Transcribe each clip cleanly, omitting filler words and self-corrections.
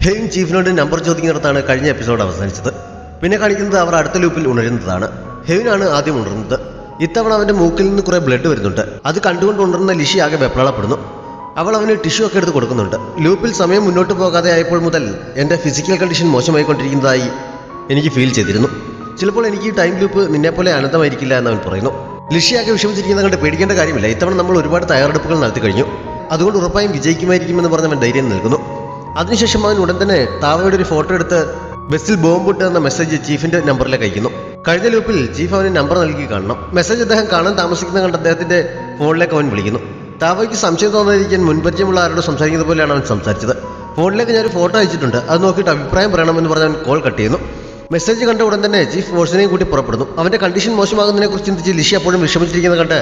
ഹെയിൻ ചീഫിനോട് number ചോദിക്കുന്നിടത്താണ് കഴിഞ്ഞ episode അവസാനിച്ചത്. പിന്നെ കാണിക്കുന്നത് അവർ അടുത്ത ലൂപ്പിൽ ഉണരുന്നതാണ്. ഹെയിനാണ് ആദ്യം ഉണർന്നത്. ഇത്തവണ അവന്റെ മൂക്കിൽ നിന്ന് കുറെ ബ്ലഡ് വരുന്നുണ്ട്. അത് കണ്ടുകൊണ്ട് ഉണർന്ന ലിഷി ആകെ വെപ്രാളപ്പെടുന്നു. അവൾ അവന് ടിഷ്യൂ ഒക്കെ എടുത്ത് കൊടുക്കുന്നുണ്ട്. ലൂപ്പിൽ സമയം മുന്നോട്ട് പോകാതെ ആയപ്പോൾ മുതൽ എന്റെ ഫിസിക്കൽ കണ്ടീഷൻ മോശമായിക്കൊണ്ടിരിക്കുന്നതായി എനിക്ക് ഫീൽ ചെയ്തിരുന്നു. ചിലപ്പോൾ എനിക്ക് ഈ ടൈം ലൂപ്പ് നിന്നെപ്പോലെ അനന്തമായിരിക്കില്ല എന്ന് അവൻ പറയുന്നു. ലിഷിയാകെ വിഷമിച്ചിരിക്കുന്നത് കണ്ട് പേടിക്കേണ്ട കാര്യമില്ല. ഇത്തവണ നമ്മൾ ഒരുപാട് തയ്യാറെടുപ്പുകൾ നടത്തി കഴിഞ്ഞു. അതുകൊണ്ട് ഉറപ്പായും വിജയിക്കുമായിരിക്കുമെന്ന് പറഞ്ഞ് അവൻ ധൈര്യം നൽകുന്നു. അതിനുശേഷം അവൻ ഉടൻ തന്നെ താവയുടെ ഒരു ഫോട്ടോ എടുത്ത് ബസ്സിൽ ബോംബിട്ട് എന്ന മെസ്സേജ് ചീഫിന്റെ നമ്പറിലേക്ക് അയക്കുന്നു. കഴിഞ്ഞ ലൂപ്പിൽ ചീഫ് അവന് നമ്പർ നൽകി കാണണം. മെസ്സേജ് അദ്ദേഹം കാണാൻ താമസിക്കുന്ന കണ്ട് അദ്ദേഹത്തിന്റെ ഫോണിലേക്ക് അവൻ വിളിക്കുന്നു. താവയ്ക്ക് സംശയം തോന്നാതിരിക്കാൻ മുൻപരിചയമുള്ള ആരോട് സംസാരിക്കുന്നത് പോലെയാണ് അവൻ സംസാരിച്ചത്. ഫോണിലേക്ക് ഞാനൊരു ഫോട്ടോ അയച്ചിട്ടുണ്ട്, അത് നോക്കിയിട്ട് അഭിപ്രായം പറയണമെന്ന് പറഞ്ഞ് അവൻ കോൾ കട്ട് ചെയ്യുന്നു. മെസ്സേജ് കണ്ട ഉടൻ തന്നെ ചീഫ് ഫോഴ്സിനെയും കൂട്ടി പുറപ്പെടുന്നു. അവന്റെ കണ്ടീഷൻ മോശമാകുന്നതിനെ കുറിച്ച് ചിന്തിച്ച് ലിഷി അപ്പോഴും വിഷമിച്ചിരിക്കുന്നത് കണ്ട്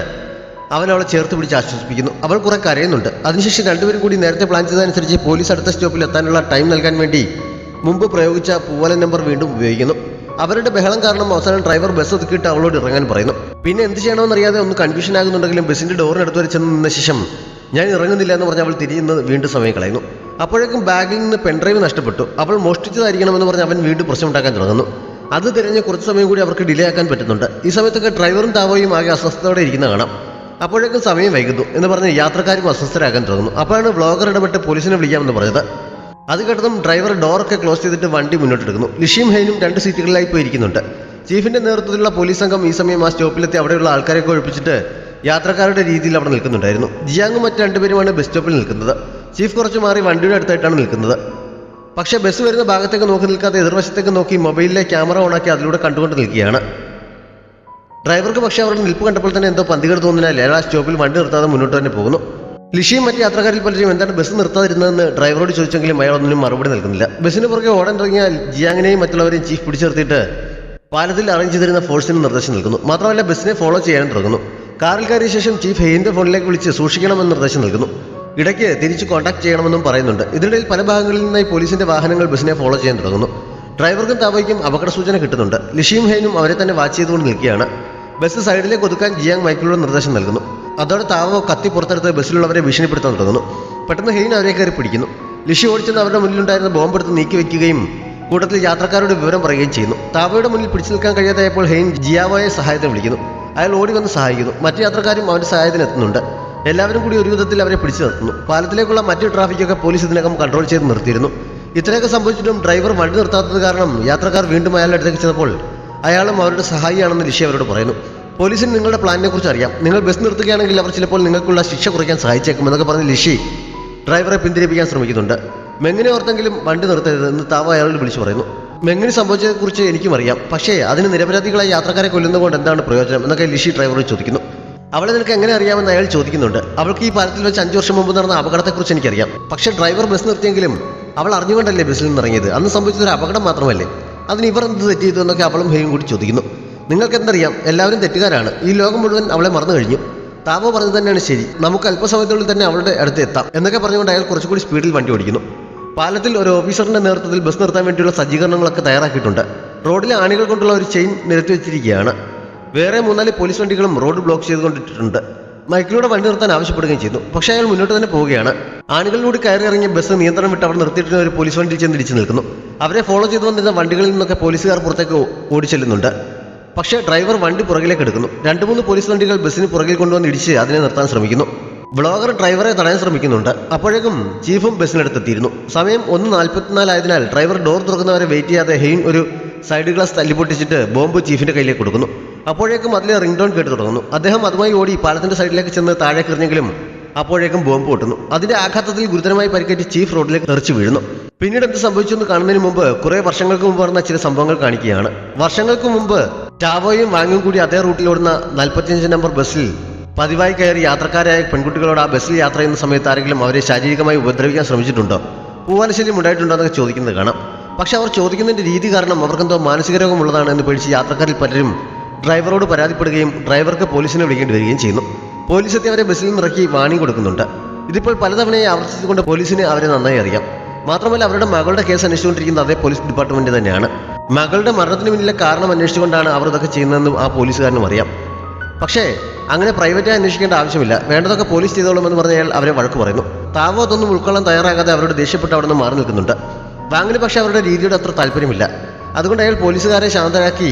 അവൻ അവളെ ചേർത്ത് പിടിച്ച് ആശ്വസിപ്പിക്കുന്നു. അവൾ കുറെ കരയുന്നുണ്ട്. അതിനുശേഷം രണ്ടുപേരും കൂടി നേരത്തെ പ്ലാൻ ചെയ്തതനുസരിച്ച് പോലീസ് അടുത്ത സ്റ്റോപ്പിൽ എത്താനുള്ള ടൈം നൽകാൻ വേണ്ടി മുമ്പ് പ്രയോഗിച്ച പൂവലൻ നമ്പർ വീണ്ടും ഉപയോഗിക്കുന്നു. അവരുടെ ബഹളം കാരണം അവസാനം ഡ്രൈവർ ബസ് ഒതുക്കിയിട്ട് അവളോട് ഇറങ്ങാൻ പറയുന്നു. പിന്നെ എന്ത് ചെയ്യണമെന്നറിയാതെ ഒന്ന് കൺഫ്യൂഷൻ ആകുന്നുണ്ടെങ്കിലും ബസ്സിന്റെ ഡോറിനടുത്ത് വരെ ചെന്ന് നിന്ന ശേഷം ഞാൻ ഇറങ്ങുന്നില്ല എന്ന് പറഞ്ഞ് അവൾ തിരിയുന്നത് വീണ്ടും സമയം കളയുന്നു. അപ്പോഴേക്കും ബാഗിൽ നിന്ന് പെൻഡ്രൈവ് നഷ്ടപ്പെട്ടു. അവൾ മോഷ്ടിച്ചതായിരിക്കണമെന്ന് പറഞ്ഞ് അവൻ വീണ്ടും പ്രശ്നമുണ്ടാക്കാൻ തുടങ്ങുന്നു. അത് തിരഞ്ഞ് കുറച്ച് സമയം കൂടി അവർക്ക് ഡിലേ ആക്കാൻ പറ്റുന്നുണ്ട്. ഈ സമയത്തൊക്കെ ഡ്രൈവറും താവോയും ആകെ അസ്വസ്ഥതയോടെ ഇരിക്കുന്ന കാണാം. അപ്പോഴേക്കും സമയം വൈകുന്നു എന്ന് പറഞ്ഞ് യാത്രക്കാരും അസ്വസ്ഥരാകാൻ തുടങ്ങുന്നു. അപ്പോഴാണ് വ്ളോഗർ ഇടപെട്ട് പോലീസിനെ വിളിക്കാമെന്ന് പറഞ്ഞത്. അത് കേട്ടതും ഡ്രൈവർ ഡോറൊക്കെ ക്ലോസ് ചെയ്തിട്ട് വണ്ടി മുന്നോട്ടെടുക്കുന്നു. ലിഷിയും ഹെയിനും 2 സീറ്റുകളിലായി പോയിരിക്കുന്നുണ്ട്. ചീഫിന്റെ നേതൃത്വത്തിലുള്ള പോലീസ് സംഘം ഈ സമയം ആ സ്റ്റോപ്പിലെത്തി അവിടെയുള്ള ആൾക്കാരെയൊക്കെ ഒഴിപ്പിച്ചിട്ട് യാത്രക്കാരുടെ രീതിയിൽ അവിടെ നിൽക്കുന്നുണ്ടായിരുന്നു. ജിയാങ്ങും മറ്റ് 2 പേരുമാണ് ബസ് സ്റ്റോപ്പിൽ നിൽക്കുന്നത്. ചീഫ് കുറച്ച് മാറി വണ്ടിയുടെ അടുത്തായിട്ടാണ് നിൽക്കുന്നത്. പക്ഷേ ബസ് വരുന്ന ഭാഗത്തേക്ക് നോക്കി നിൽക്കാതെ എതിർവശത്തേക്ക് നോക്കി മൊബൈലിലെ ക്യാമറ ഓണാക്കി അതിലൂടെ കണ്ടുകൊണ്ട് നിൽക്കുകയാണ്. ഡ്രൈവർക്ക് പക്ഷേ അവരുടെ നിൽപ്പ് കണ്ടപ്പോൾ തന്നെ എന്തോ പന്തികേട് തോന്നിനാൽ അയാൾ ആ സ്റ്റോപ്പിൽ വണ്ടി നിർത്താതെ മുന്നോട്ട് തന്നെ പോകുന്നു. ലിഷിയും മറ്റ് യാത്രക്കാരിൽ പലരും എന്താണ് ബസ് നിർത്താതിരുന്നതെന്ന് ഡ്രൈവറോട് ചോദിച്ചെങ്കിലും അയാൾ ഒന്നിനും മറുപടി നൽകുന്നില്ല. ബസ്സിന് പുറകെ ഓടാൻ തുടങ്ങിയാൽ ജിയാങ്ങിനെയും മറ്റുള്ളവരെയും ചീഫ് പിടിച്ചു നിർത്തിയിട്ട് പാലത്തിൽ അറേഞ്ച് ചെയ്തിരുന്ന ഫോഴ്സിന് നിർദ്ദേശം നൽകുന്നു. മാത്രമല്ല ബസ്സിനെ ഫോളോ ചെയ്യാനും തുടങ്ങുന്നു. കാറിൽ കയറിയ ശേഷം ചീഫ് ഹെയിന്റെ ഫോണിലേക്ക് വിളിച്ച് സൂക്ഷിക്കണമെന്ന് നിർദ്ദേശം നൽകുന്നു. ഇടയ്ക്ക് തിരിച്ച് കോൺടാക്ട് ചെയ്യണമെന്നും പറയുന്നുണ്ട്. ഇതിനിടയിൽ പല ഭാഗങ്ങളിൽ നിന്നായി പോലീസിന്റെ വാഹനങ്ങൾ ബസ്സിനെ ഫോളോ ചെയ്യാൻ തുടങ്ങുന്നു. ഡ്രൈവർക്കും താവയ്ക്കും അപകട സൂചന കിട്ടുന്നുണ്ട്. ലിഷിയും ഹെയിനും അവരെ തന്നെ വാച്ച് ചെയ്തുകൊണ്ട് നിൽക്കുകയാണ്. ബസ് സൈഡിലേക്ക് ഒതുക്കാൻ ജിയാങ് മൈക്കിലൂടെ നിർദ്ദേശം നൽകുന്നു. അതോടെ താവോ കത്തി പുറത്തെടുത്ത് ബസ്സിലുള്ളവരെ ഭീഷണിപ്പെടുത്താൻ തുടങ്ങുന്നു. പെട്ടെന്ന് ഹെയിൻ അവരെ കയറി പിടിക്കുന്നു. ലിഷി ഓടിച്ചെന്ന് അവരുടെ മുന്നിലുണ്ടായിരുന്ന ബോംബെടുത്ത് നീക്കി വയ്ക്കുകയും കൂട്ടത്തിൽ യാത്രക്കാരോട് വിവരം പറയുകയും ചെയ്യുന്നു. താവോയുടെ മുന്നിൽ പിടിച്ചു നിൽക്കാൻ കഴിയാതായപ്പോൾ ഹെയിൻ ജിയാവോയെ സഹായത്തിന് വിളിക്കുന്നു. അയാൾ ഓടി വന്ന് സഹായിക്കുന്നു. മറ്റു യാത്രക്കാരും അവന്റെ സഹായത്തിന് എത്തുന്നുണ്ട്. എല്ലാവരും കൂടി ഒരു വിധത്തിൽ അവരെ പിടിച്ചു നിർത്തുന്നു. പാലത്തിലേക്കുള്ള മറ്റു ട്രാഫിക്കൊക്കെ പോലീസ് ഇതിനകം കൺട്രോൾ ചെയ്ത് നിർത്തിയിരുന്നു. ഇത്രയൊക്കെ സംഭവിച്ചിട്ടും ഡ്രൈവർ വണ്ടി നിർത്താത്തത് കാരണം യാത്രക്കാർ വീണ്ടും അയാളുടെ അടുത്തേക്ക് ചെന്നപ്പോൾ അയാളും അവരുടെ സഹായിയാണെന്ന് ലിഷി അവരോട് പറയുന്നു. പോലീസിന് നിങ്ങളുടെ പ്ലാനിനെ കുറിച്ച് അറിയാം. നിങ്ങൾ ബസ് നിർത്തുകയാണെങ്കിൽ അവർ ചിലപ്പോൾ നിങ്ങൾക്കുള്ള ശിക്ഷ കുറയ്ക്കാൻ സഹായിച്ചേക്കും എന്നൊക്കെ പറഞ്ഞ് ലിഷി ഡ്രൈവറെ പിന്തിരിപ്പിക്കാൻ ശ്രമിക്കുന്നുണ്ട്. മെങ്ങിനെ ഓർത്തെങ്കിലും വണ്ടി നിർത്തരുത് എന്ന് താവ അയാളോട് വിളിച്ചു പറയുന്നു. മെങ്ങിന് സംഭവിച്ചതിനെക്കുറിച്ച് എനിക്കും അറിയാം, പക്ഷേ അതിന് നിരപരാധികളായ യാത്രക്കാരെ കൊല്ലുന്നതുകൊണ്ട് എന്താണ് പ്രയോജനം എന്നൊക്കെ ലിഷി ഡ്രൈവറോട് ചോദിക്കുന്നു. അവളെ നിനക്ക് എങ്ങനെ അറിയാമെന്ന് അയാൾ ചോദിക്കുന്നുണ്ട്. അവൾക്ക് ഈ പാലത്തിൽ വെച്ച് 5 വർഷം മുമ്പ് നടന്ന അപകടത്തെക്കുറിച്ച് എനിക്കറിയാം. പക്ഷേ ഡ്രൈവർ ബസ് നിർത്തിയെങ്കിലും അവൾ അറിഞ്ഞുകൊണ്ടല്ലേ ബസ്സിൽ നിന്ന് ഇറങ്ങിയത്. അന്ന് സംഭവിച്ചതൊരു അപകടം മാത്രമല്ലേ, അതിന് ഇവർ എന്ത് തെറ്റ് ചെയ്തു എന്നൊക്കെ അവളും ഹെയും കൂടി ചോദിക്കുന്നു. നിങ്ങൾക്ക് എന്തറിയാം, എല്ലാവരും തെറ്റുകാരാണ്. ഈ ലോകം മുഴുവൻ അവളെ മറന്നു കഴിഞ്ഞു. താവോ പറഞ്ഞത് തന്നെയാണ് ശരി. നമുക്ക് അല്പസമയത്തുള്ളിൽ തന്നെ അവളുടെ അടുത്ത് എത്താം എന്നൊക്കെ പറഞ്ഞുകൊണ്ട് അയാൾ കുറച്ചുകൂടി സ്പീഡിൽ വണ്ടി ഓടിക്കുന്നു. പാലത്തിൽ ഒരു ഓഫീസറിന്റെ നേതൃത്വത്തിൽ ബസ് നിർത്താൻ വേണ്ടിയുള്ള സജ്ജീകരണങ്ങളൊക്കെ തയ്യാറാക്കിയിട്ടുണ്ട്. റോഡിലെ ആണികൾ കൊണ്ടുള്ള ഒരു ചെയിൻ നിരത്തി വെച്ചിരിക്കുകയാണ്. വേറെ 3-4 പോലീസ് വണ്ടികളും റോഡ് ബ്ലോക്ക് ചെയ്തുകൊണ്ടിട്ടുണ്ട്. മൈക്കിലൂടെ വണ്ടി നിർത്താൻ ആവശ്യപ്പെടുകയും ചെയ്യുന്നു. പക്ഷേ അയാൾ മുന്നോട്ട് തന്നെ പോവുകയാണ്. ആണികളിലൂടെ കയറി ഇറങ്ങിയ ബസ് നിയന്ത്രണം വിട്ട് അവിടെ നിർത്തിയിട്ട് ഒരു പോലീസ് വണ്ടിയിൽ ചെന്ന് ഇടിച്ചു നിൽക്കുന്നു. അവരെ ഫോളോ ചെയ്തു വന്നിരുന്ന വണ്ടികളിൽ നിന്നൊക്കെ പോലീസുകാർ പുറത്തേക്ക് ഓടിച്ചെല്ലുന്നുണ്ട്. പക്ഷേ ഡ്രൈവർ വണ്ടി പുറകിലേക്ക് എടുക്കുന്നു. 2-3 പോലീസ് വണ്ടികൾ ബസ്സിന് പുറകിൽ കൊണ്ടുവന്ന് ഇടിച്ച് അതിനെ നിർത്താൻ ശ്രമിക്കുന്നു. വ്ളോഗർ ഡ്രൈവറെ തടയാൻ ശ്രമിക്കുന്നുണ്ട്. അപ്പോഴേക്കും ചീഫും ബസ്സിനടുത്തെത്തിയിരുന്നു. സമയം 1:44 ആയതിനാൽ ഡ്രൈവർ ഡോർ തുറക്കുന്നവരെ വെയിറ്റ് ചെയ്യാതെ ഹെയിൻ ഒരു സൈഡ് ഗ്ലാസ് തല്ലിപ്പൊട്ടിച്ചിട്ട് ബോംബ് ചീഫിന്റെ കയ്യിലേക്ക് കൊടുക്കുന്നു. അപ്പോഴേക്കും അതിലെ റിംഗ് ടോൺ കേട്ട് തുടങ്ങുന്നു. അദ്ദേഹം അതുമായി ഓടി പാലത്തിന്റെ സൈഡിലേക്ക് ചെന്ന് താഴേക്ക് എറിഞ്ഞെങ്കിലും അപ്പോഴേക്കും ബോംബ് പൊട്ടുന്നു. അതിന്റെ ആഘാതത്തിൽ ഗുരുതരമായി പരിക്കേറ്റ് ചീഫ് റോഡിലേക്ക് തെറിച്ചു വീഴുന്നു. പിന്നീട് എന്ത് സംഭവിച്ചെന്ന് കാണുന്നതിന് മുമ്പ് കുറെ വർഷങ്ങൾക്ക് മുമ്പ് നടന്ന ചില സംഭവങ്ങൾ കാണിക്കുകയാണ്. വർഷങ്ങൾക്ക് മുമ്പ് ടാവോയും വാങ്ങും കൂടി അതേ റൂട്ടിൽ ഓടുന്ന 45 നമ്പർ ബസ്സിൽ പതിവായി കയറി യാത്രക്കാരായ പെൺകുട്ടികളോട് ആ ബസ്സിൽ യാത്ര ചെയ്യുന്ന സമയത്ത് ആരെങ്കിലും അവരെ ശാരീരികമായി ഉപദ്രവിക്കാൻ ശ്രമിച്ചിട്ടുണ്ടോ, പൂവാലശല്യം ഉണ്ടായിട്ടുണ്ടോ എന്നൊക്കെ ചോദിക്കുന്നത് കാണാം. പക്ഷെ അവർ ചോദിക്കുന്നതിന്റെ രീതി കാരണം അവർക്കെന്തോ മാനസിക രോഗമുള്ളതാണ് എന്ന് പേടിച്ച് യാത്രക്കാരിൽ പലരും ഡ്രൈവറോട് പരാതിപ്പെടുകയും ഡ്രൈവർക്ക് പോലീസിനെ വിളിക്കേണ്ടി വരികയും ചെയ്യുന്നു. പോലീസ് എത്തി അവരെ ബസ്സിൽ നിന്ന് ഇറക്കി വാണിംഗ് കൊടുക്കുന്നുണ്ട്. ഇതിപ്പോൾ പലതവണയായി ആവർത്തിച്ചുകൊണ്ട് പോലീസിന് അവരെ നന്നായി അറിയാം. മാത്രമല്ല അവരുടെ മകളുടെ കേസ് അന്വേഷിച്ചുകൊണ്ടിരിക്കുന്ന അതേ പോലീസ് ഡിപ്പാർട്ട്മെന്റ് തന്നെയാണ്. മകളുടെ മരണത്തിന് പിന്നിലെ കാരണം അന്വേഷിച്ചുകൊണ്ടാണ് അവർ ഇതൊക്കെ ചെയ്യുന്നതെന്നും ആ പോലീസുകാരനും അറിയാം. പക്ഷേ അങ്ങനെ പ്രൈവറ്റായി അന്വേഷിക്കേണ്ട ആവശ്യമില്ല, വേണ്ടതൊക്കെ പോലീസ് ചെയ്തോളുമെന്ന് പറഞ്ഞാൽ അവരെ വഴക്ക് പറയുന്നു. താവോ അതൊന്നും ഉൾക്കൊള്ളാൻ തയ്യാറാകാതെ അവരോട് ദേഷ്യപ്പെട്ട് അവിടെ നിന്ന് മാറി നിൽക്കുന്നുണ്ട്. വാങ്ങിന് പക്ഷേ അവരുടെ രീതിയുടെ അത്ര താല്പര്യമില്ല. അതുകൊണ്ട് അയാൾ പോലീസുകാരെ ശാന്തരാക്കി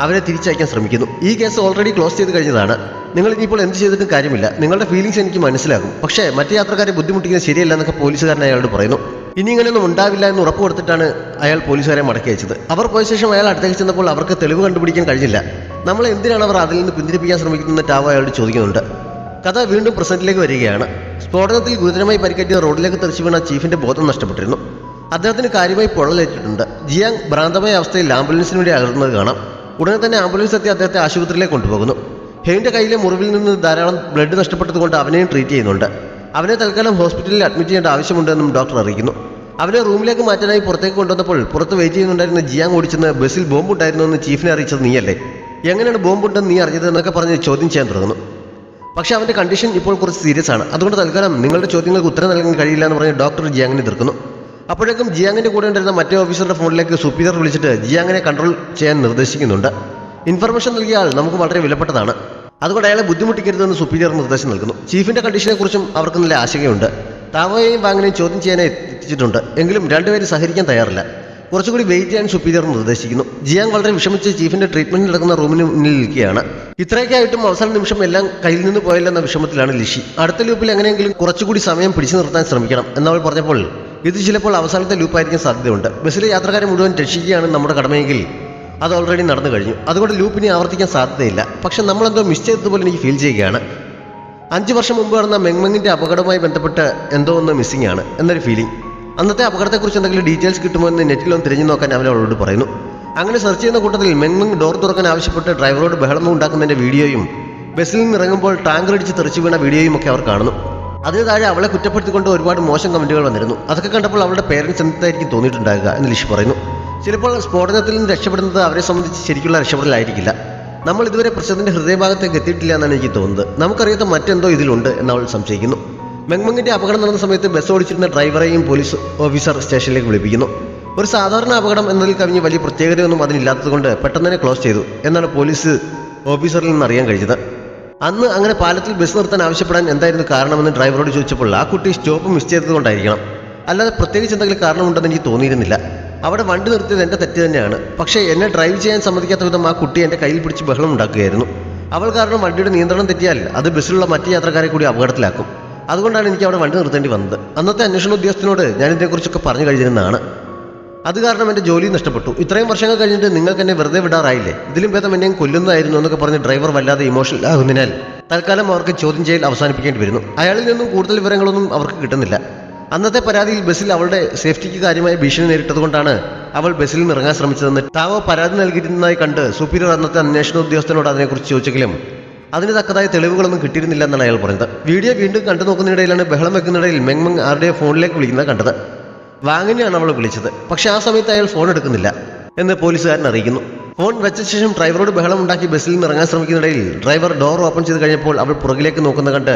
അവരെ തിരിച്ചയക്കാൻ ശ്രമിക്കുന്നു. ഈ കേസ് ഓൾറെഡി ക്ലോസ് ചെയ്ത് കഴിഞ്ഞതാണ്. നിങ്ങൾ ഇനിയിപ്പോൾ എന്ത് ചെയ്തിട്ടും കാര്യമില്ല. നിങ്ങളുടെ ഫീലിംഗ്സ് എനിക്ക് മനസ്സിലാകും. പക്ഷേ മറ്റു യാത്രക്കാരെ ബുദ്ധിമുട്ടിക്കുന്നത് ശരിയല്ല എന്നൊക്കെ പോലീസുകാരൻ അയാളോട് പറയുന്നു. ഇനി ഇങ്ങനെയൊന്നും ഉണ്ടാവില്ല എന്ന് ഉറപ്പ് കൊടുത്തിട്ടാണ് അയാൾ പോലീസുകാരെ മടക്കി അയച്ചത്. അവർ പോയ ശേഷം അയാൾ അടുത്തേക്ക് ചെന്നപ്പോൾ അവർക്ക് തെളിവ് കണ്ടുപിടിക്കാൻ കഴിഞ്ഞില്ല. നമ്മൾ എന്തിനാണ് അവർ അതിൽ നിന്ന് പിന്തിരിപ്പിക്കാൻ ശ്രമിക്കുന്നത് ടാവോ അയാളോട് ചോദിക്കുന്നുണ്ട്. കഥ വീണ്ടും പ്രസന്റിലേക്ക് വരികയാണ്. സ്ഫോടനത്തിൽ ഗുരുതരമായി പരിക്കേറ്റ് റോഡിലേക്ക് തെറിച്ചു വീണ ചീഫിന്റെ ബോധം നഷ്ടപ്പെട്ടിരുന്നു. അദ്ദേഹത്തിന് കാര്യമായി പൊള്ളലേറ്റിട്ടുണ്ട്. ജിയാങ് ഭ്രാന്തമായ അവസ്ഥയിൽ ആംബുലൻസിന് വേണ്ടി അലർന്നത് കാണാം. ഉടനെ തന്നെ ആംബുലൻസ് എത്തി അദ്ദേഹത്തെ ആശുപത്രിയിലേക്ക് കൊണ്ടുപോകുന്നു. ഹെയിന്റെ കയ്യിലെ മുറിവിൽ നിന്ന് ധാരാളം ബ്ലഡ് നഷ്ടപ്പെട്ടതുകൊണ്ട് അവനെയും ട്രീറ്റ് ചെയ്യുന്നുണ്ട്. അവനെ തൽക്കാലം ഹോസ്പിറ്റലിൽ അഡ്മിറ്റ് ചെയ്യേണ്ട ആവശ്യമുണ്ടെന്നും ഡോക്ടർ അറിയിക്കുന്നു. അവനെ റൂമിലേക്ക് മാറ്റാനായി പുറത്തേക്ക് കൊണ്ടുവന്നപ്പോൾ പുറത്ത് വെയിറ്റ് ചെയ്യുന്നുണ്ടായിരുന്ന ജിയാങ് ഓടിച്ചെന്ന് ബസ്സിൽ ബോംബുണ്ടായിരുന്നു എന്ന് ചീഫിനെ അറിയിച്ചത് നീയല്ലേ? എങ്ങനെയാണ് ബോംബുണ്ടെന്ന് നീ അറിഞ്ഞത് എന്നൊക്കെ പറഞ്ഞ് ചോദ്യം ചെയ്യാൻ തുടങ്ങുന്നു. പക്ഷേ അവന്റെ കണ്ടീഷൻ ഇപ്പോൾ കുറച്ച് സീരിയസ് ആണ്. അതുകൊണ്ട് തൽക്കാലം നിങ്ങളുടെ ചോദ്യങ്ങൾക്ക് ഉത്തരം നൽകാൻ കഴിയില്ല എന്ന് പറഞ്ഞ് ഡോക്ടർ ജിയാങ്ങിനെ എതിർക്കുന്നു. അപ്പോഴേക്കും ജിയാങ്ങിന്റെ കൂടെ ഉണ്ടായിരുന്ന മറ്റേ ഓഫീസറുടെ ഫോണിലേക്ക് സുപ്പീരിയർ വിളിച്ചിട്ട് ജിയാങ്ങിനെ കൺട്രോൾ ചെയ്യാൻ നിർദ്ദേശിക്കുന്നുണ്ട്. ഇൻഫർമേഷൻ നൽകിയ ആൾ നമുക്ക് വളരെ വിലപ്പെട്ടതാണ്. അതുകൊണ്ട് അയാളെ ബുദ്ധിമുട്ടിക്കരുതെന്ന് സുപ്പീരിയർ നിർദ്ദേശം നൽകുന്നു. ചീഫിന്റെ കണ്ടീഷനെ കുറിച്ചും അവർക്ക് നല്ല ആശങ്കയുണ്ട്. ടാവോയെയും വാങ്ങിനെയും ചോദ്യം ചെയ്യാനായി എത്തിച്ചിട്ടുണ്ട്. എങ്കിലും രണ്ടുപേരും സഹകരിക്കാൻ തയ്യാറില്ല. കുറച്ചുകൂടി വെയിറ്റ് ചെയ്യാൻ സുപ്പീരിയർ നിർദ്ദേശിക്കുന്നു. ജിയാങ് വളരെ വിഷമിച്ച് ചീഫിന്റെ ട്രീറ്റ്മെന്റ് നടക്കുന്ന റൂമിന് മുന്നിൽ നിൽക്കുകയാണ്. ഇത്രയൊക്കെ ആയിട്ടും അവസാന നിമിഷം എല്ലാം കയ്യിൽ നിന്ന് പോയില്ലെന്ന വിഷമത്തിലാണ് ലിഷി. അടുത്ത ലൂപ്പിൽ എങ്ങനെയെങ്കിലും കുറച്ചുകൂടി സമയം പിടിച്ചു നിർത്താൻ ശ്രമിക്കണം എന്നവൾ പറഞ്ഞപ്പോൾ ഇത് ചിലപ്പോൾ അവസാനത്തെ ലൂപ്പായിരിക്കാൻ സാധ്യതയുണ്ട്. ബസ്സിലെ യാത്രക്കാരെ മുഴുവൻ രക്ഷിക്കുകയാണ് നമ്മുടെ കടമയെങ്കിൽ അത് ഓൾറെഡി നടന്നു കഴിഞ്ഞു. അതുകൊണ്ട് ലൂപ്പിനെ ആവർത്തിക്കാൻ സാധ്യതയില്ല. പക്ഷെ നമ്മളെന്തോ മിസ് ചെയ്തതുപോലെ എനിക്ക് ഫീൽ ചെയ്യുകയാണ്. 5 വർഷം മുമ്പ് നടന്ന മെങ്മെങ്ങിന്റെ അപകടവുമായി ബന്ധപ്പെട്ട് എന്തോ ഒന്ന് മിസ്സിംഗ് ആണ് എന്നൊരു ഫീലിംഗ്. അന്നത്തെ അപകടത്തെക്കുറിച്ച് എന്തെങ്കിലും ഡീറ്റെയിൽസ് കിട്ടുമോ എന്ന് നെറ്റിലൊന്ന് തിരഞ്ഞു നോക്കാൻ അവൻ അവളോട് പറയുന്നു. അങ്ങനെ സെർച്ച് ചെയ്യുന്ന കൂട്ടത്തിൽ മെങ്മെങ് ഡോർ തുറക്കാൻ ആവശ്യപ്പെട്ട് ഡ്രൈവറോട് ബഹളം ഉണ്ടാക്കുന്നതിന്റെ വീഡിയോയും ബസ്സിൽ നിന്ന് ഇറങ്ങുമ്പോൾ ടാങ്കർ ഇടിച്ച് തെറിച്ചു വീണ വീഡിയോയും ഒക്കെ അവർ കാണുന്നു. അതിന് താഴെ അവളെ കുറ്റപ്പെടുത്തിക്കൊണ്ട് ഒരുപാട് മോശം കമന്റുകൾ വന്നിരുന്നു. അതൊക്കെ കണ്ടപ്പോൾ അവളുടെ പേരൻസ് എന്തായിരിക്കും തോന്നിയിട്ടുണ്ടാകുക എന്ന് ലിഷി പറയുന്നു. ചിലപ്പോൾ സ്ഫോടനത്തിൽ നിന്ന് രക്ഷപ്പെടുന്നത് അവരെ സംബന്ധിച്ച് ശരിക്കുള്ള രക്ഷപ്പെടലായിരിക്കില്ല. നമ്മൾ ഇതുവരെ പ്രശ്നത്തിന്റെ ഹൃദയഭാഗത്തേക്ക് എത്തിയിട്ടില്ല എന്നാണ് എനിക്ക് തോന്നുന്നത്. നമുക്കറിയാത്ത മറ്റെന്തോ ഇതിലുണ്ട് എന്നവൾ സംശയിക്കുന്നു. മെങ്മെങ്ങിന്റെ അപകടം നടന്ന സമയത്ത് ബസ് ഓടിച്ചിരുന്ന ഡ്രൈവറെയും പോലീസ് ഓഫീസർ സ്റ്റേഷനിലേക്ക് വിളിപ്പിക്കുന്നു. ഒരു സാധാരണ അപകടം എന്നതിൽ കവിഞ്ഞ് വലിയ പ്രത്യേകതയൊന്നും അതിനില്ലാത്തതുകൊണ്ട് പെട്ടെന്ന് തന്നെ ക്ലോസ് ചെയ്തു എന്നാണ് പോലീസ് ഓഫീസറിൽ നിന്ന് അറിയാൻ കഴിഞ്ഞത്. അന്ന് അങ്ങനെ പാലത്തിൽ ബസ് നിർത്താൻ ആവശ്യപ്പെടാൻ എന്തായിരുന്നു കാരണമെന്ന് ഡ്രൈവറോട് ചോദിച്ചപ്പോൾ ആ കുട്ടി സ്റ്റോപ്പ് മിസ് ചെയ്തതുകൊണ്ടായിരിക്കണം, അല്ലാതെ പ്രത്യേകിച്ച് എന്തെങ്കിലും കാരണമുണ്ടെന്ന് എനിക്ക് തോന്നിയിരുന്നില്ല. അവിടെ വണ്ടി നിർത്തിയത് എൻ്റെ തെറ്റ് തന്നെയാണ്. പക്ഷേ എന്നെ ഡ്രൈവ് ചെയ്യാൻ സമ്മതിക്കാത്ത വിധം ആ കുട്ടി എൻ്റെ കയ്യിൽ പിടിച്ച് ബഹളം ഉണ്ടാക്കുകയായിരുന്നു. അവൾ കാരണം വണ്ടിയുടെ നിയന്ത്രണം തെറ്റിയാൽ അത് ബസ്സിലുള്ള മറ്റ് യാത്രക്കാരെ കൂടി അപകടത്തിലാക്കും. അതുകൊണ്ടാണ് എനിക്ക് അവിടെ വണ്ടി നിർത്തേണ്ടി വന്നത്. അന്നത്തെ അന്വേഷണ ഉദ്യോഗസ്ഥനോട് ഞാൻ ഇതിനെക്കുറിച്ചൊക്കെ പറഞ്ഞു കഴിഞ്ഞിരുന്നതാണ്. അത് കാരണം എൻ്റെ ജോലി നഷ്ടപ്പെട്ടു. ഇത്രയും വർഷങ്ങൾ കഴിഞ്ഞിട്ട് നിങ്ങൾക്ക് എന്നെ വെറുതെ വിടാറായില്ലേ? ഇതിലും ഭേദം എന്നെയും കൊല്ലുന്നതായിരുന്നു എന്നൊക്കെ പറഞ്ഞ് ഡ്രൈവർ വല്ലാതെ ഇമോഷണൽ ആകുന്നതിനാൽ തൽക്കാലം അവർക്ക് ചോദ്യം ചെയ്യൽ അവസാനിപ്പിക്കേണ്ടി വരുന്നു. അയാളിൽ നിന്നും കൂടുതൽ വിവരങ്ങളൊന്നും അവർക്ക് കിട്ടുന്നില്ല. അന്നത്തെ പരാതിയിൽ ബസ്സിൽ അവളുടെ സേഫ്റ്റിക്ക് കാര്യമായ ഭീഷണി നേരിട്ടതുകൊണ്ടാണ് അവൾ ബസ്സിൽ നിന്ന് ഇറങ്ങാൻ ശ്രമിച്ചതെന്ന് ടാവോ പരാതി നൽകിയിരുന്നതായി കണ്ട് സുപ്പീരിയർ അന്നത്തെ അന്വേഷണ ഉദ്യോഗസ്ഥനോട് അതിനെക്കുറിച്ച് ചോദിച്ചെങ്കിലും അതിന് തക്കതായ തെളിവുകളൊന്നും കിട്ടിയിരുന്നില്ല എന്നാണ് അയാൾ പറഞ്ഞത്. വീഡിയോ വീണ്ടും കണ്ടു നോക്കുന്നതിനിടയിലാണ് ബഹളം വെക്കുന്നിടയിൽ മെങ്മെങ് ആരുടെയോ ഫോണിലേക്ക് വിളിക്കുന്നത് കണ്ടത്. വാങ്ങിനെയാണ് അവൾ വിളിച്ചത്. പക്ഷെ ആ സമയത്ത് അയാൾ ഫോൺ എടുക്കുന്നില്ല എന്ന് പോലീസുകാരൻ അറിയിക്കുന്നു. ഫോൺ വെച്ച ശേഷം ഡ്രൈവറോട് ബഹളം ഉണ്ടാക്കി ബസ്സിൽ നിന്ന് ഇറങ്ങാൻ ശ്രമിക്കുന്നിടയിൽ ഡ്രൈവർ ഡോർ ഓപ്പൺ ചെയ്ത് കഴിഞ്ഞപ്പോൾ അവൾ പുറകിലേക്ക് നോക്കുന്നത് കണ്ട്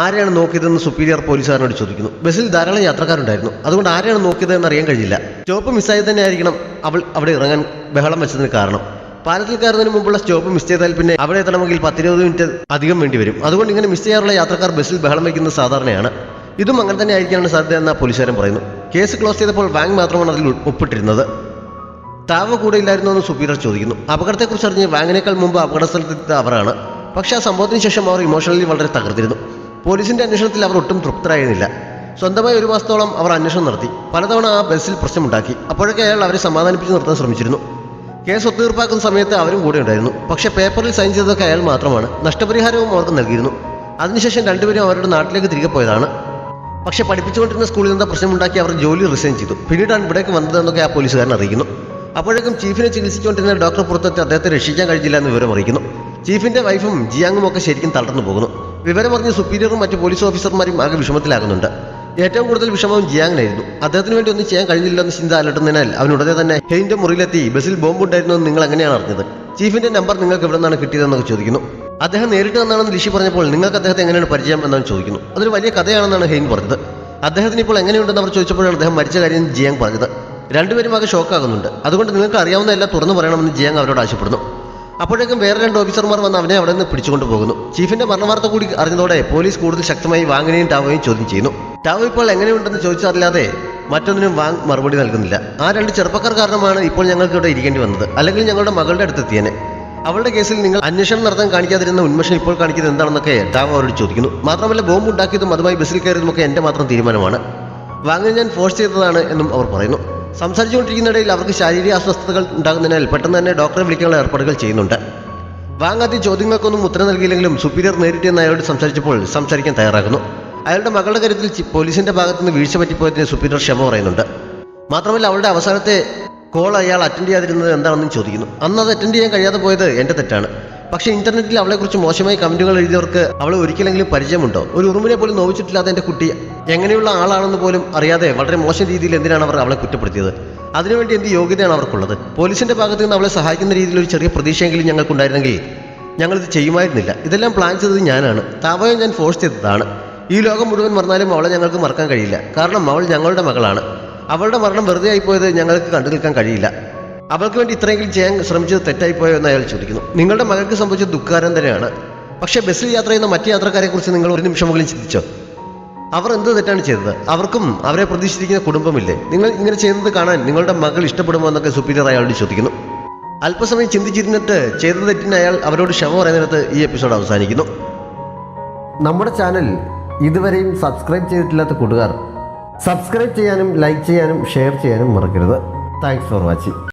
ആരെയാണ് നോക്കിയതെന്ന് സുപ്പീരിയർ പോലീസുകാരനോട് ചോദിക്കുന്നു. ബസ്സിൽ ധാരാളം യാത്രക്കാരുണ്ടായിരുന്നു. അതുകൊണ്ട് ആരെയാണ് നോക്കിയതെന്ന് അറിയാൻ കഴിയില്ല. സ്റ്റോപ്പ് മിസ്സായത് തന്നെ ആയിരിക്കണം അവൾ അവിടെ ഇറങ്ങാൻ ബഹളം വെച്ചതിന് കാരണം. പാലത്തിൽ കയറുന്നതിന് മുമ്പുള്ള സ്റ്റോപ്പ് മിസ് ചെയ്താൽ പിന്നെ അവിടെ എത്തണമെങ്കിൽ 10-20 മിനിറ്റ് അധികം വേണ്ടി വരും. അതുകൊണ്ട് ഇങ്ങനെ മിസ് ചെയ്യാറുള്ള യാത്രക്കാർ ബസ്സിൽ ബഹളം വയ്ക്കുന്നത് സാധാരണയാണ്. ഇതും അങ്ങനെ തന്നെ ആയിരിക്കാനാണ് സാധ്യത എന്ന പോലീസുകാരൻ പറയുന്നു. കേസ് ക്ലോസ് ചെയ്തപ്പോൾ വാങ് മാത്രമാണ് അതിൽ ഒപ്പിട്ടിരുന്നത്. ടാവോ കൂടെ ഇല്ലായിരുന്നു എന്ന് സുപ്പീരിയർ ചോദിക്കുന്നു. അപകടത്തെക്കുറിച്ച് അറിഞ്ഞ് വാങ്ങിനേക്കാൾ മുമ്പ് അപകട സ്ഥലത്തെത്തിയത് അവരാണ്. പക്ഷേ ആ സംഭവത്തിന് ശേഷം അവർ ഇമോഷണലി വളരെ തകർത്തിരുന്നു. പോലീസിന്റെ അന്വേഷണത്തിൽ അവർ ഒട്ടും തൃപ്തരായിരുന്നില്ല. സ്വന്തമായി 1 മാസത്തോളം അവർ അന്വേഷണം നടത്തി. പലതവണ ആ ബസ്സിൽ പ്രശ്നമുണ്ടാക്കി. അപ്പോഴൊക്കെ അയാൾ അവരെ സമാധാനിപ്പിച്ച് നിർത്താൻ ശ്രമിച്ചിരുന്നു. കേസ് ഒത്തുതീർപ്പാക്കുന്ന സമയത്ത് അവരും കൂടെ ഉണ്ടായിരുന്നു. പക്ഷേ പേപ്പറിൽ സൈൻ ചെയ്തതൊക്കെ അയാൾ മാത്രമാണ്. നഷ്ടപരിഹാരവും അവർക്ക് നൽകിയിരുന്നു. അതിനുശേഷം രണ്ടുപേരും അവരുടെ നാട്ടിലേക്ക് തിരികെ പോയതാണ്. പക്ഷേ പഠിപ്പിച്ചുകൊണ്ടിരുന്ന സ്കൂളിൽ നിന്ന് പ്രശ്നമുണ്ടാക്കി അവർ ജോലി റിസൈൻ ചെയ്തു. പിന്നീടാണ് ഇവിടേക്ക് വന്നതെന്നൊക്കെ ആ പോലീസുകാരൻ അറിയിക്കുന്നു. അപ്പോഴേക്കും ചീഫിനെ ചികിത്സിച്ചുകൊണ്ടിരുന്ന ഡോക്ടർ പുറത്തെത്തി അദ്ദേഹത്തെ രക്ഷിക്കാൻ കഴിഞ്ഞില്ല എന്ന് വിവരം അറിയിക്കുന്നു. ചീഫിന്റെ വൈഫും ജിയാങ്ങും ഒക്കെ ശരിക്കും തളർന്നു പോകുന്നു. വിവരമറിഞ്ഞ് സുപ്പീരിയറും മറ്റ് പോലീസ് ഓഫീസർമാരും ആകെ വിഷമത്തിലാകുന്നുണ്ട്. ഏറ്റവും കൂടുതൽ വിഷമവും ജിയാങ്ങിനായിരുന്നു. അദ്ദേഹത്തിന് വേണ്ടി ഒന്നും ചെയ്യാൻ കഴിഞ്ഞില്ലെന്ന് ചിന്ത അലട്ടുന്നതിനാൽ അവൻ ഉടനെ തന്നെ ഹെയിന്റെ മുറിയിലെത്തി ബസ്സിൽ ബോംബുണ്ടായിരുന്നു എന്ന് നിങ്ങൾ എങ്ങനെയാണ് അറിഞ്ഞത്? ചീഫിന്റെ നമ്പർ നിങ്ങൾക്ക് എവിടെ നിന്നാണ് കിട്ടിയതെന്നൊക്കെ ചോദിക്കുന്നു. അദ്ദേഹം നേരിട്ട് വന്നാണെന്ന് ലിഷി പറഞ്ഞപ്പോൾ നിങ്ങൾക്ക് അദ്ദേഹത്തെ എങ്ങനെയാണ് പരിചയം എന്നാണ് ചോദിക്കുന്നു. അതൊരു വലിയ കഥയാണെന്നാണ് ഹെയിൻ പറഞ്ഞത്. അദ്ദേഹത്തിന് ഇപ്പോൾ എങ്ങനെയുണ്ടെന്ന് അവർ ചോദിച്ചപ്പോഴാണ് അദ്ദേഹം മരിച്ച കാര്യം ജിയാങ് പറഞ്ഞത്. രണ്ടുപേരും ആകെ ഷോക്കാകുന്നുണ്ട്. അതുകൊണ്ട് നിങ്ങൾക്ക് അറിയാവുന്ന എല്ലാം തുറന്നു പറയണമെന്ന് ജിയാങ് അവരോട് ആവശ്യപ്പെടുന്നു. അപ്പോഴേക്കും വേറെ 2 ഓഫീസർമാർ വന്ന് അവനെ അവിടെ നിന്ന് പിടിച്ചുകൊണ്ട് പോകുന്നു. ചീഫിന്റെ മരണവാർത്ത കൂടി അറിഞ്ഞതോടെ പോലീസ് കൂടുതൽ ശക്തമായി വാങ്ങിനെയും ടാവോയും ചോദ്യം ചെയ്യുന്നു. ടാവോ ഇപ്പോൾ എങ്ങനെയുണ്ടെന്ന് ചോദിച്ചറിയാതെ മറ്റൊന്നിനും വാങ് മറുപടി നൽകുന്നില്ല. ആ 2 ചെറുപ്പക്കാർ കാരണമാണ് ഇപ്പോൾ ഞങ്ങൾക്ക് ഇവിടെ ഇരിക്കേണ്ടി വന്നത്, അല്ലെങ്കിൽ ഞങ്ങളുടെ മകളുടെ അടുത്തെത്തിയേനെ. അവളുടെ കേസിൽ നിങ്ങൾ അന്വേഷണം നടത്താൻ കാണിക്കാതിരുന്ന ഉന്മേഷം ഇപ്പോൾ കാണിക്കുന്നത് എന്താണെന്നൊക്കെ ടാങ് അവരോട് ചോദിക്കുന്നു. മാത്രമല്ല ബോംബ് ഉണ്ടാക്കിയതും അതുമായി ബസ്സിൽ കയറിയതുമൊക്കെ എൻ്റെ മാത്രം തീരുമാനമാണ്. വാങ്ങിന് ഞാൻ ഫോഴ്സ് ചെയ്തതാണ് എന്നും അവർ പറയുന്നു. സംസാരിച്ചുകൊണ്ടിരിക്കുന്നിടയിൽ അവർക്ക് ശാരീരിക അസ്വസ്ഥതകൾ ഉണ്ടാകുന്നതിനാൽ പെട്ടെന്ന് തന്നെ ഡോക്ടറെ വിളിക്കാനുള്ള ഏർപ്പാടുകൾ ചെയ്യുന്നുണ്ട്. വാങ് ആദ്യം ചോദ്യങ്ങൾക്കൊന്നും ഉത്തരം നൽകിയില്ലെങ്കിലും സുപ്പീരിയർ നേരിട്ട് എന്ന് അയാളോട് സംസാരിച്ചപ്പോൾ സംസാരിക്കാൻ തയ്യാറാകുന്നു. അയാളുടെ മകളുടെ കാര്യത്തിൽ പോലീസിന്റെ ഭാഗത്തുനിന്ന് വീഴ്ച പറ്റിപ്പോയതിന് സുപ്പീരിയർ ക്ഷമ പറയുന്നുണ്ട്. മാത്രമല്ല അവളുടെ അവസാനത്തെ കോൾ അയാൾ അറ്റൻഡ് ചെയ്യാതിരുന്നത് എന്താണെന്നും ചോദിക്കുന്നു. അന്ന് അത് അറ്റൻഡ് ചെയ്യാൻ കഴിയാതെ പോയത് എൻ്റെ തെറ്റാണ്. പക്ഷേ ഇന്റർനെറ്റിൽ അവളെക്കുറിച്ച് മോശമായി കമന്റുകൾ എഴുതിയവർക്ക് അവളെ ഒരിക്കലെങ്കിലും പരിചയമുണ്ടോ? ഒരു ഉറുമ്പിനെ പോലും നോവിച്ചിട്ടില്ലാത്ത എൻ്റെ കുട്ടി എങ്ങനെയുള്ള ആളാണെന്ന് പോലും അറിയാതെ വളരെ മോശം രീതിയിൽ എന്തിനാണ് അവർ അവളെ കുറ്റപ്പെടുത്തിയത്? അതിനുവേണ്ടി എന്ത് യോഗ്യതയാണ് അവർക്കുള്ളത്? പോലീസിന്റെ ഭാഗത്ത് നിന്ന് അവളെ സഹായിക്കുന്ന രീതിയിൽ ഒരു ചെറിയ പ്രതീക്ഷയെങ്കിലും ഞങ്ങൾക്കുണ്ടായിരുന്നെങ്കിൽ ഞങ്ങളിത് ചെയ്യുമായിരുന്നില്ല. ഇതെല്ലാം പ്ലാൻ ചെയ്തത് ഞാനാണ്. താവയെ ഞാൻ ഫോഴ്സ് ചെയ്തതാണ്. ഈ ലോകം മുഴുവൻ മറന്നാലും അവളെ ഞങ്ങൾക്ക് മറക്കാൻ കഴിയില്ല. കാരണം അവൾ ഞങ്ങളുടെ മകളാണ്. അവളുടെ മരണം വെറുതെ ആയിപ്പോയത് ഞങ്ങൾക്ക് കണ്ടു നിൽക്കാൻ കഴിയില്ല. അവൾക്ക് വേണ്ടി ഇത്രയെങ്കിലും ചെയ്യാൻ ശ്രമിച്ചത് തെറ്റായിപ്പോയോ എന്ന് അയാൾ ചോദിക്കുന്നു. നിങ്ങളുടെ മകൾക്ക് സംഭവിച്ച ദുഃഖകാരം തന്നെയാണ്. പക്ഷേ ബസ്സിൽ യാത്ര ചെയ്യുന്ന മറ്റു യാത്രക്കാരെക്കുറിച്ച് നിങ്ങൾ ഒരു നിമിഷമെങ്കിലും ചിന്തിച്ചോ? അവർ എന്ത് തെറ്റാണ് ചെയ്തത്? അവർക്കും അവരെ പ്രതീക്ഷിച്ചിരിക്കുന്ന കുടുംബമില്ലേ? നിങ്ങൾ ഇങ്ങനെ ചെയ്യുന്നത് കാണാൻ നിങ്ങളുടെ മകൾ ഇഷ്ടപ്പെടുമോ എന്നൊക്കെ സുപ്പീരിയർ അയാളോട് ചോദിക്കുന്നു. അല്പസമയം ചിന്തിച്ചിരുന്നിട്ട് ചെയ്ത തെറ്റിന് അയാൾ അവരോട് ക്ഷമ പറയുന്നിടത്ത് ഈ എപ്പിസോഡ് അവസാനിക്കുന്നു. നമ്മുടെ ചാനൽ ഇതുവരെയും സബ്സ്ക്രൈബ് ചെയ്തിട്ടില്ലാത്ത കൂട്ടുകാർ സബ്സ്ക്രൈബ് ചെയ്യാനും ലൈക്ക് ചെയ്യാനും ഷെയർ ചെയ്യാനും മറക്കരുത്. Thanks for watching.